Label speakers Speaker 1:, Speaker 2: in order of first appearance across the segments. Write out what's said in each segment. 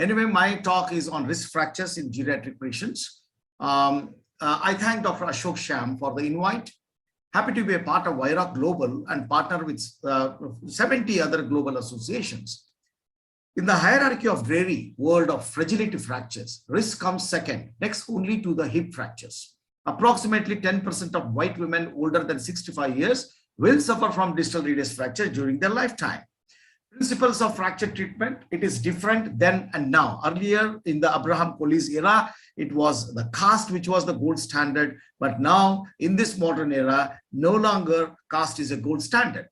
Speaker 1: Anyway, my talk is on risk fractures in geriatric patients. I thank Dr. Ashok Shyam for the invite. Happy to be a part of Wiroc Global and partner with 70 other global associations. In the hierarchy of dreary world of fragility fractures, risk comes second, next only to the hip fractures. Approximately 10% of white women older than 65 years will suffer from distal radius fracture during their lifetime. Principles of fracture treatment, it is different then and now. Earlier in the Abraham Colles era, it was the cast which was the gold standard, but now in this modern era, no longer cast is a gold standard.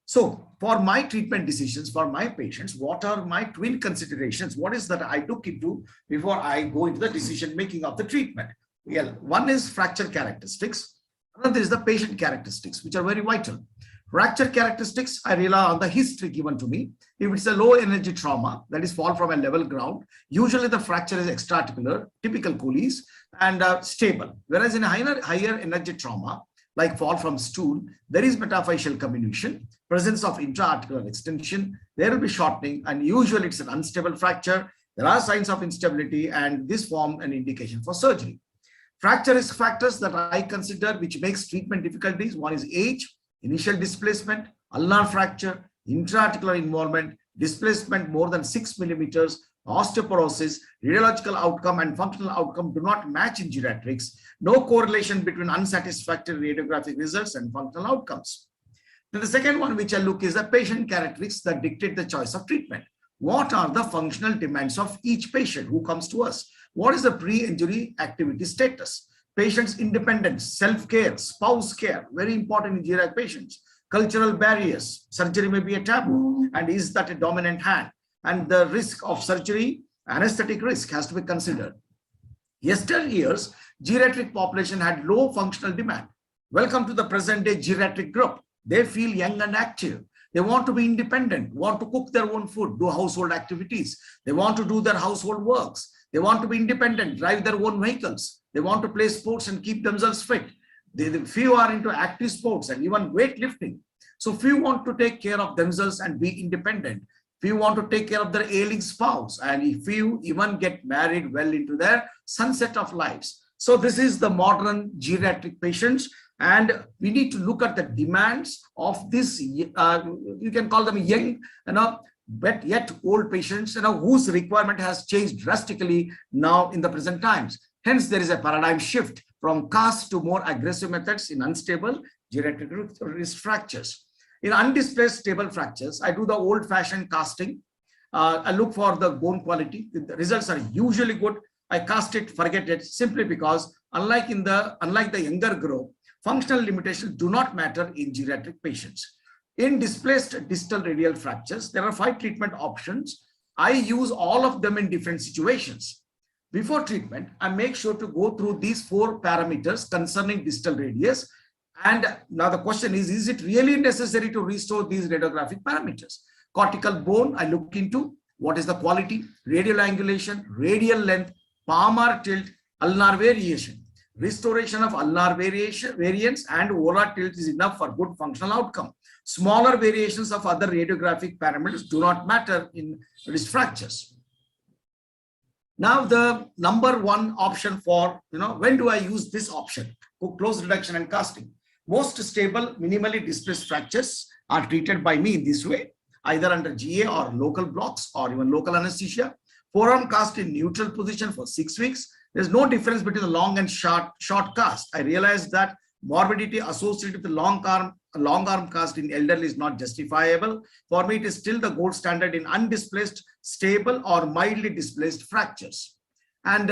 Speaker 1: So for my treatment decisions for my patients, what are my twin considerations? What is that I look into before I go into the decision making of the treatment? Well, one is fracture characteristics. Another is the patient characteristics, which are very vital. Fracture characteristics, I rely on the history given to me. If it's a low energy trauma, that is fall from a level ground, usually the fracture is extraarticular, typical Colles, and stable. Whereas in higher energy trauma, like fall from stool, there is metaphyseal comminution, presence of intra-articular extension, there will be shortening, and usually it's an unstable fracture. There are signs of instability, and this form an indication for surgery. Fracture risk factors that I consider which makes treatment difficulties. One is age, initial displacement, ulnar fracture, intra-articular involvement, displacement more than 6 millimeters, osteoporosis, radiological outcome and functional outcome do not match in geriatrics. No correlation between unsatisfactory radiographic results and functional outcomes. Then the second one which I look is the patient characteristics that dictate the choice of treatment. What are the functional demands of each patient who comes to us? What is the pre-injury activity status? Patient's independence, self-care, spouse care, very important in geriatric patients. Cultural barriers, surgery may be a taboo, and is that a dominant hand? And the risk of surgery, anesthetic risk has to be considered. Yesteryears, geriatric population had low functional demand. Welcome to the present day geriatric group. They feel young and active. They want to be independent, want to cook their own food, do household activities. They want to do their household works. They want to be independent, drive their own vehicles. They want to play sports and keep themselves fit. Few are into active sports and even weightlifting. So few want to take care of themselves and be independent. Few want to take care of their ailing spouse, and few even get married well into their sunset of lives. So this is the modern geriatric patients, and we need to look at the demands of this, you can call them young, but yet old patients, whose requirement has changed drastically now in the present times. Hence, there is a paradigm shift from cast to more aggressive methods in unstable geriatric risk fractures. In undisplaced stable fractures, I do the old-fashioned casting. I look for the bone quality. The results are usually good. I cast it, forget it, simply because unlike the younger group, functional limitations do not matter in geriatric patients. In displaced distal radial fractures, there are 5 treatment options. I use all of them in different situations. Before treatment, I make sure to go through these 4 parameters concerning distal radius. And now the question is it really necessary to restore these radiographic parameters? Cortical bone, I look into what is the quality, radial angulation, radial length, palmar tilt, ulnar variation. Restoration of ulnar variance and volar tilt is enough for good functional outcome. Smaller variations of other radiographic parameters do not matter in wrist fractures. Now the number 1 option for, when do I use this option? Close reduction and casting. Most stable, minimally displaced fractures are treated by me in this way, either under GA or local blocks or even local anesthesia. Forearm cast in neutral position for 6 weeks. There's no difference between the long and short cast. I realized that morbidity associated with the long arm cast in elderly is not justifiable. For me, it is still the gold standard in undisplaced, stable or mildly displaced fractures. And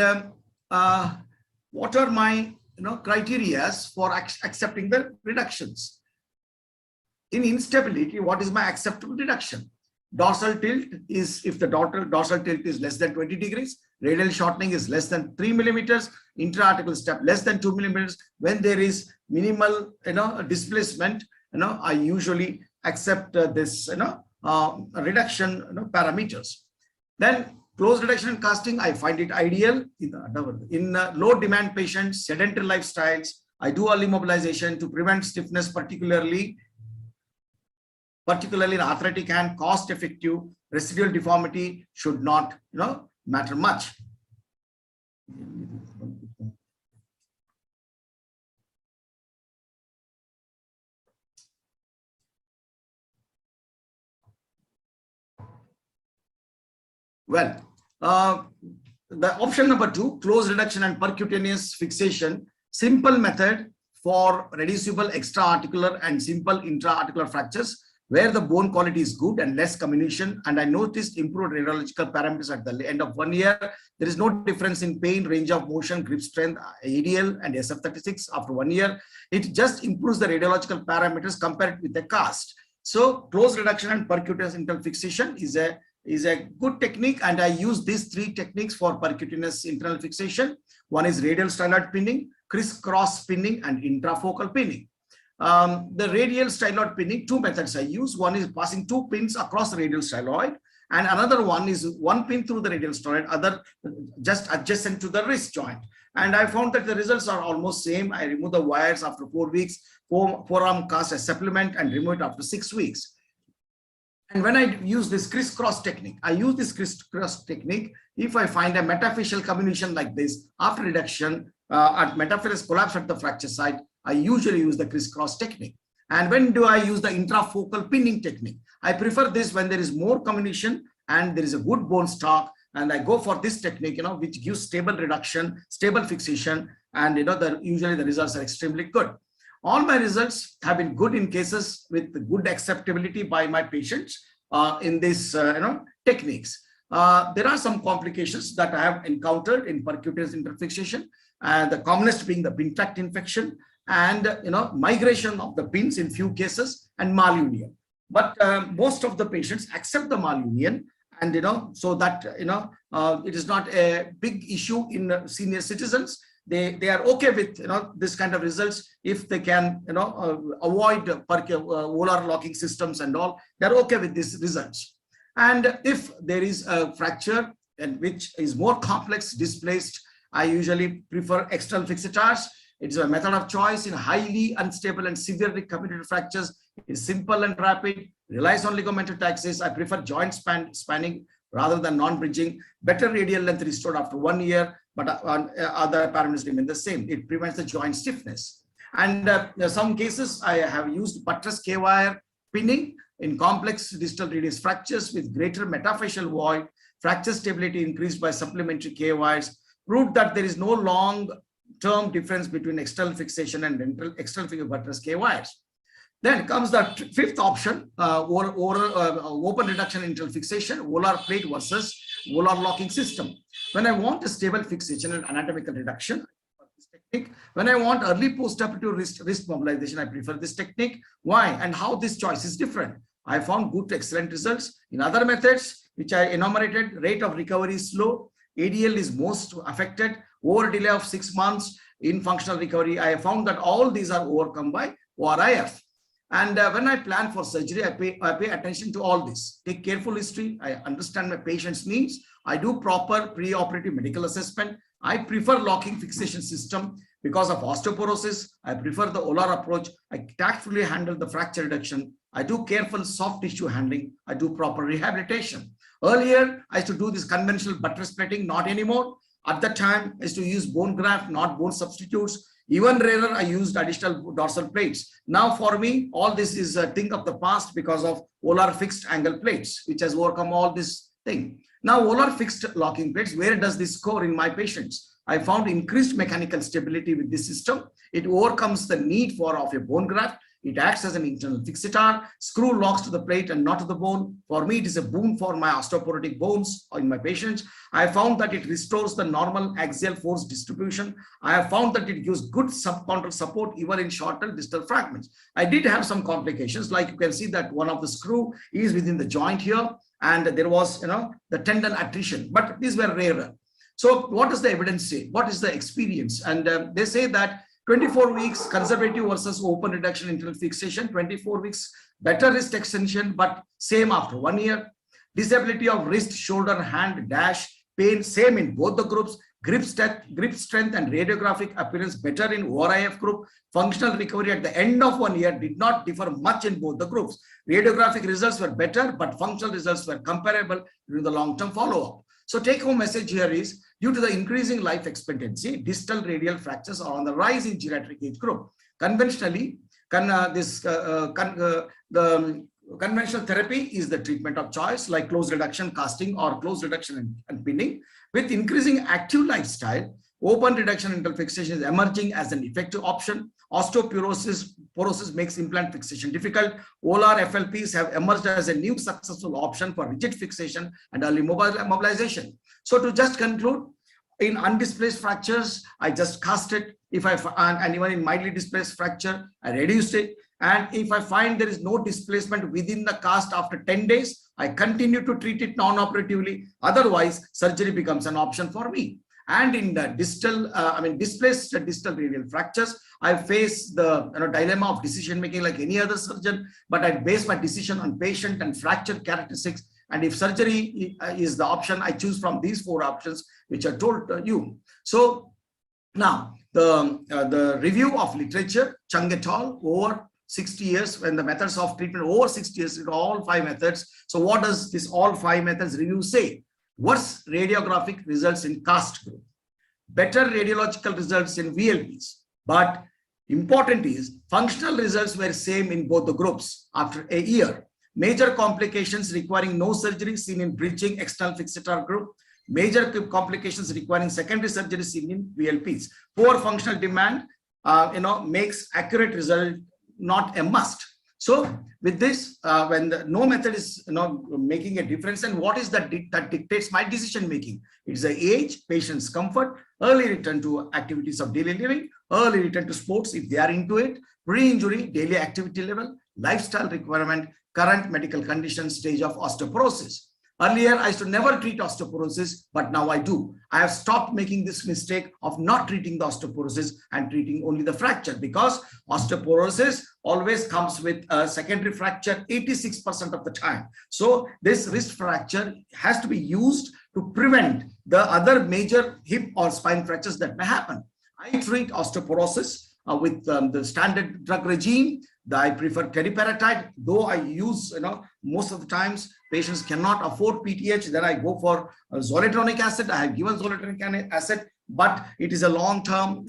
Speaker 1: what are my criteria for accepting the reductions? In instability, what is my acceptable reduction? Dorsal tilt is if the dorsal tilt is less than 20 degrees, radial shortening is less than 3 millimeters, intra-articular step less than 2 millimeters. When there is minimal displacement, I usually accept this reduction parameters. Then close reduction and casting, I find it ideal in low demand patients, sedentary lifestyles. I do early mobilization to prevent stiffness, particularly in arthritic hand. Cost effective, residual deformity should not matter much. Well, the option number 2, close reduction and percutaneous fixation, simple method for reducible extra-articular and simple intra-articular fractures where the bone quality is good and less comminution. And I noticed improved radiological parameters at the end of 1 year. There is no difference in pain, range of motion, grip strength, ADL and SF36 after 1 year. It just improves the radiological parameters compared with the cast. So close reduction and percutaneous internal fixation is a good technique, and I use these 3 techniques for percutaneous internal fixation. One is radial styloid pinning, crisscross pinning, and intrafocal pinning. The radial styloid pinning, 2 methods I use. One is passing 2 pins across the radial styloid, and another one is 1 pin through the radial styloid, other just adjacent to the wrist joint. And I found that the results are almost same. I remove the wires after 4 weeks, forearm cast as supplement, and remove it after 6 weeks. And when I use this crisscross technique, I use this crisscross technique if I find a metaphyseal comminution like this after reduction at metaphyseal collapse at the fracture site. I usually use the crisscross technique. And when do I use the intrafocal pinning technique? I prefer this when there is more comminution and there is a good bone stock, and I go for this technique, which gives stable reduction, stable fixation, and usually the results are extremely good. All my results have been good in cases with good acceptability by my patients in these techniques. There are some complications that I have encountered in percutaneous interfixation, the commonest being the pin tract infection and migration of the pins in few cases and malunion. But most of the patients accept the malunion, and so that it is not a big issue in senior citizens. They are okay with this kind of results if they can avoid volar locking systems and all. They're okay with these results. And if there is a fracture and which is more complex, displaced, I usually prefer external fixators. It's a method of choice in highly unstable and severely comminuted fractures. It's simple and rapid, relies on ligamental taxis. I prefer joint spanning rather than non-bridging. Better radial length restored after 1 year, but other parameters remain the same. It prevents the joint stiffness. And in some cases, I have used buttress K-wire pinning in complex distal radius fractures with greater metaphyseal void. Fracture stability increased by supplementary K-wires, proved that there is no long-term difference between external fixation and external fixation buttress K-wires. Then comes the 5th option, open reduction internal fixation, volar plate versus volar locking system. When I want a stable fixation and anatomical reduction, this technique. When I want early postoperative wrist mobilization, I prefer this technique. Why and how this choice is different? I found good to excellent results. In other methods, which I enumerated, rate of recovery is slow. ADL is most affected. Over delay of 6 months in functional recovery. I found that all these are overcome by ORIF. And when I plan for surgery, I pay attention to all this. Take careful history. I understand my patient's needs. I do proper pre-operative medical assessment. I prefer locking fixation system because of osteoporosis. I prefer the OLAR approach. I tactfully handle the fracture reduction. I do careful soft tissue handling. I do proper rehabilitation. Earlier, I used to do this conventional buttress plating, not anymore. At that time, I used to use bone graft, not bone substitutes. Even rarer, I used additional dorsal plates. Now for me, all this is a thing of the past because of volar fixed angle plates, which has overcome all this thing. Now volar fixed locking plates, where does this score in my patients? I found increased mechanical stability with this system. It overcomes the need of a bone graft. It acts as an internal fixator. Screw locks to the plate and not to the bone. For me, it is a boon for my osteoporotic bones in my patients. I found that it restores the normal axial force distribution. I have found that it gives good subchondral support even in shorter distal fragments. I did have some complications, like you can see that one of the screw is within the joint here, and there was the tendon attrition, but these were rarer. So what does the evidence say? What is the experience? And they say that 24 weeks conservative versus open reduction internal fixation, 24 weeks better wrist extension, but same after 1 year. Disability of wrist, shoulder, hand, dash, pain, same in both the groups. Grip strength and radiographic appearance better in ORIF group. Functional recovery at the end of 1 year did not differ much in both the groups. Radiographic results were better, but functional results were comparable during the long-term follow-up. So take home message here is, due to the increasing life expectancy, distal radial fractures are on the rise in geriatric age group. Conventionally, the conventional therapy is the treatment of choice, like close reduction, casting, or close reduction and pinning. With increasing active lifestyle, open reduction internal fixation is emerging as an effective option. Osteoporosis makes implant fixation difficult. OLR FLPs have emerged as a new successful option for rigid fixation and early mobilization. So to just conclude, in undisplaced fractures, I just cast it. And even in mildly displaced fracture, I reduced it. And if I find there is no displacement within the cast after 10 days, I continue to treat it non-operatively. Otherwise, surgery becomes an option for me. And in the displaced distal radial fractures, I face the dilemma of decision making like any other surgeon, but I base my decision on patient and fracture characteristics. And if surgery is the option, I choose from these 4 options, which I told you. So now the review of literature, Chung et al. Over 60 years, when the methods of treatment over 60 years, all 5 methods. So what does this all 5 methods review say? Worse radiographic results in cast group, better radiological results in VLPs, but important is functional results were same in both the groups after a year. Major complications requiring no surgery seen in bridging external fixator group. Major complications requiring secondary surgery seen in VLPs. Poor functional demand, makes accurate result not a must. So with this, when no method is making a difference, and what is that dictates my decision making? It's the age, patient's comfort, early return to activities of daily living, early return to sports if they are into it, pre-injury, daily activity level, lifestyle requirement, current medical condition, stage of osteoporosis. Earlier, I used to never treat osteoporosis, but now I do. I have stopped making this mistake of not treating the osteoporosis and treating only the fracture, because osteoporosis always comes with a secondary fracture 86% of the time. So this wrist fracture has to be used to prevent the other major hip or spine fractures that may happen. I treat osteoporosis with the standard drug regime. I prefer teriparatide, though I use, most of the times patients cannot afford PTH, then I go for zoledronic acid. I have given zoledronic acid, but it is a long-term,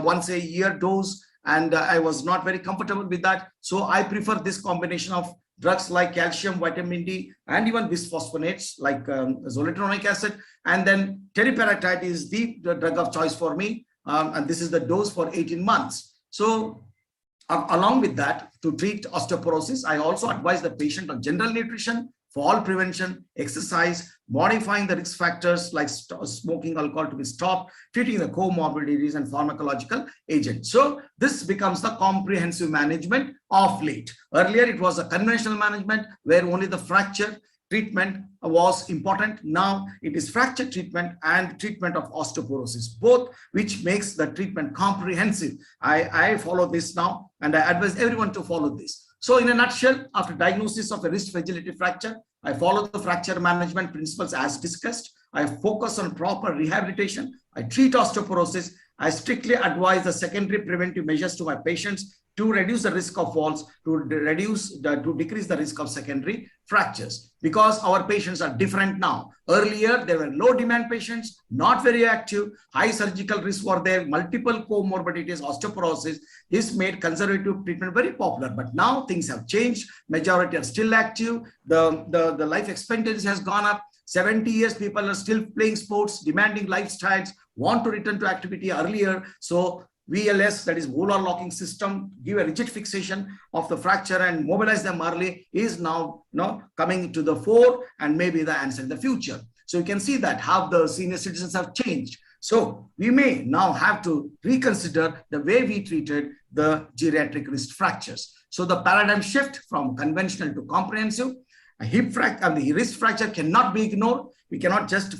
Speaker 1: once a year dose, and I was not very comfortable with that. So I prefer this combination of drugs like calcium, vitamin D, and even bisphosphonates like zoledronic acid. And then teriparatide is the drug of choice for me. And this is the dose for 18 months. So along with that, to treat osteoporosis, I also advise the patient on general nutrition, fall prevention, exercise, modifying the risk factors like smoking, alcohol to be stopped, treating the comorbidities and pharmacological agents. So this becomes the comprehensive management of late. Earlier, it was a conventional management where only the fracture treatment was important. Now it is fracture treatment and treatment of osteoporosis, both, which makes the treatment comprehensive. I follow this now, and I advise everyone to follow this. So in a nutshell, after diagnosis of a wrist fragility fracture, I follow the fracture management principles as discussed. I focus on proper rehabilitation. I treat osteoporosis. I strictly advise the secondary preventive measures to my patients to reduce the risk of falls, to decrease the risk of secondary fractures, because our patients are different now. Earlier, there were low demand patients, not very active, high surgical risk were there, multiple comorbidities, osteoporosis. This made conservative treatment very popular, but now things have changed. Majority are still active. The life expectancy has gone up. 70 years, people are still playing sports, demanding lifestyles, want to return to activity earlier. So VLS, that is volar locking system, give a rigid fixation of the fracture and mobilize them early, is now coming to the fore and maybe the answer in the future. So you can see that how the senior citizens have changed. So we may now have to reconsider the way we treated the geriatric wrist fractures. So the paradigm shift from conventional to comprehensive. A hip fracture and the wrist fracture cannot be ignored. We cannot just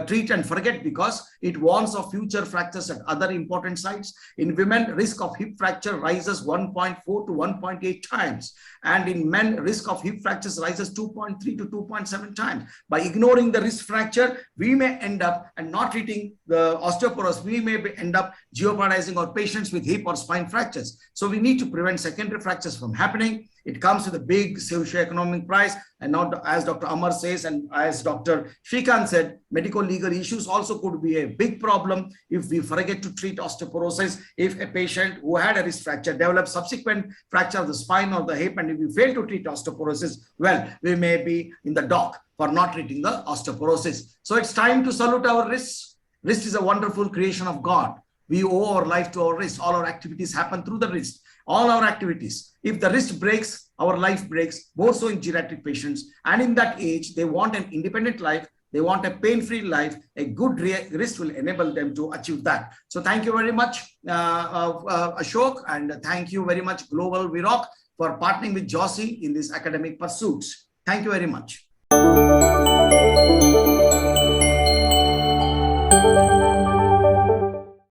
Speaker 1: treat and forget, because it warns of future fractures at other important sites. In women, risk of hip fracture rises 1.4 to 1.8 times. And in men, risk of hip fractures rises 2.3 to 2.7 times. By ignoring the wrist fracture, we may end up, and not treating the osteoporosis, we may end up jeopardizing our patients with hip or spine fractures. So we need to prevent secondary fractures from happening. It comes with a big socioeconomic price. And now, as Dr. Amar says, and as Dr. earlier, Shrikant said, medical legal issues also could be a big problem if we forget to treat osteoporosis. If a patient who had a wrist fracture develops subsequent fracture of the spine or the hip, and if we fail to treat osteoporosis, well, we may be in the dock for not treating the osteoporosis. So it's time to salute our wrists. Wrist is a wonderful creation of God. We owe our life to our wrist. All our activities happen through the wrist. All our activities. If the wrist breaks, our life breaks, more so in geriatric patients. And in that age, they want an independent life. They want a pain-free life. A good wrist will enable them to achieve that. So thank you very much, Ashok, and thank you very much, Global Wiroc, for partnering with Josie in these academic pursuits. Thank you very much.